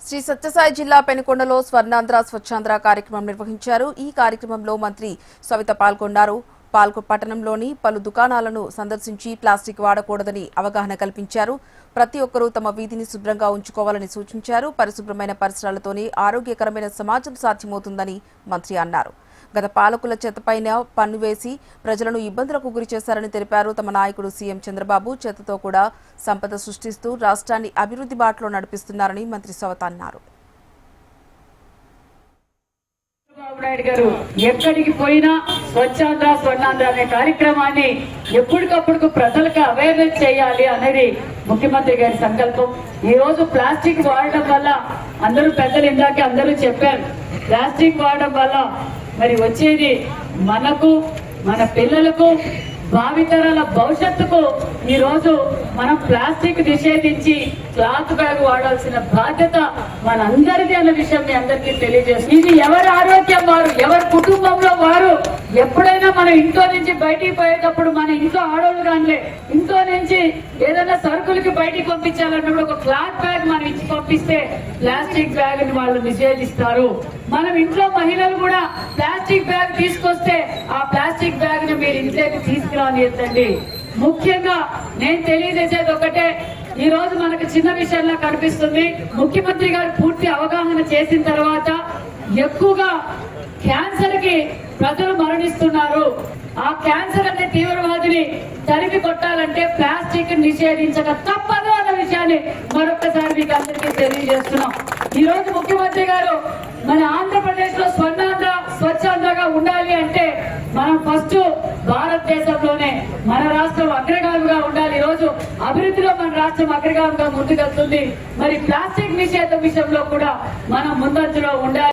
శ్రీ సత్యసాయి జిల్లా పెనుకొండలో స్వర్ణాంధ్ర స్వచ్ఛాంధ్ర కార్యక్రమం నిర్వహించారు. ఈ కార్యక్రమంలో మంత్రి సవిత పాల్గొన్నారు. పట్టణంలోని పలు దుకాణాలను సందర్శించి ప్లాస్టిక్ వాడకూడదని అవగాహన కల్పించారు. ప్రతి ఒక్కరూ తమ వీధిని శుభ్రంగా ఉంచుకోవాలని సూచించారు. పరిశుభ్రమైన పరిసరాలతోనే ఆరోగ్యకరమైన సమాజం సాధ్యమవుతుందని మంత్రి అన్నారు. గత పాలకుల చెత్తపైన పన్ను వేసి ప్రజలను ఇబ్బందులకు గురి చేశారని తెలిపారు. తమ నాయకుడు సీఎం చంద్రబాబు చెత్తతో కూడా సంపద సృష్టిస్తూ రాష్ట్రాన్ని అభివృద్ధి బాటలో నడిపిస్తున్నారని మంత్రి సవత అన్నారు. నాయుడు గారు ఎక్కడికి పోయినా స్వచ్ఛాంధ్ర స్వర్ణాంధ్ర అనే కార్యక్రమాన్ని ఎప్పటికప్పుడు ప్రజలకు అవేర్నెస్ చేయాలి అనేది ముఖ్యమంత్రి గారి సంకల్పం. ఈ రోజు ప్లాస్టిక్ వాడడం వల్ల అందరూ పెద్దలు ఇందాక అందరూ చెప్పారు, ప్లాస్టిక్ వాడడం వల్ల మరి వచ్చేది మనకు, మన పిల్లలకు, భావితరాల భవిష్యత్తుకు ఈ రోజు మనం ప్లాస్టిక్ నిషేధించి క్లాత్ బ్యాగ్ వాడాల్సిన బాధ్యత మనందరిది అన్న విషయం మీ అందరికీ తెలియజేస్తుంది. ఇది ఎవరి ఆరోగ్యం వారు, ఎవరి కుటుంబంలో వారు. ఎప్పుడైనా మనం ఇంట్లో నుంచి బయటికి పోయేటప్పుడు మన ఇంట్లో ఆడవాళ్ళు కానీ ఇంట్లో నుంచి ఏదైనా సరుకులకి బయటికి పంపించాలన్నప్పుడు ఒక క్లాత్ బ్యాగ్ మనం ఇచ్చి పంపిస్తే ప్లాస్టిక్ బ్యాగ్ ని వాళ్ళు నిషేధిస్తారు. మనం ఇంట్లో మహిళలు కూడా ప్లాస్టిక్ బ్యాగ్ తీసుకొస్తే ఆ ప్లాస్టిక్ బ్యాగ్ ని మీరు ఇంట్లోకి తీసుకురానియద్దండి. ముఖ్యంగా నేను తెలియజేసేది ఒకటే, ఈ రోజు మనకు చిన్న విషయంలో కనిపిస్తుంది. ముఖ్యమంత్రి గారు పూర్తి అవగాహన చేసిన తర్వాత ఎక్కువగా క్యాన్సర్ కి ప్రజలు మరణిస్తున్నారు. ఆ క్యాన్సర్ అనే తీవ్రవాదిని తరిమి కొట్టాలంటే ప్లాస్టిక్ నిషేధించక తప్పదు అన్న విషయాన్ని మరొకసారి మీకు అందరికీ తెలియజేస్తున్నాం. ఈ రోజు ముఖ్యమంత్రి గారు మన ఆంధ్రప్రదేశ్ లో స్వర్ణాంధ్ర స్వచ్ఛాంధ్రగా ఉండాలి అంటే మనం ఫస్ట్ భారతదేశంలోనే మన రాష్ట్రం అగ్రగామిగా ఉండాలి. ఈ రోజు అభివృద్ధిలో మన రాష్ట్రం అగ్రగామిగా ముందుకెళ్తుంది. మరి ప్లాస్టిక్ నిషేధం విషయంలో కూడా మనం ముందంజలో ఉండాలి.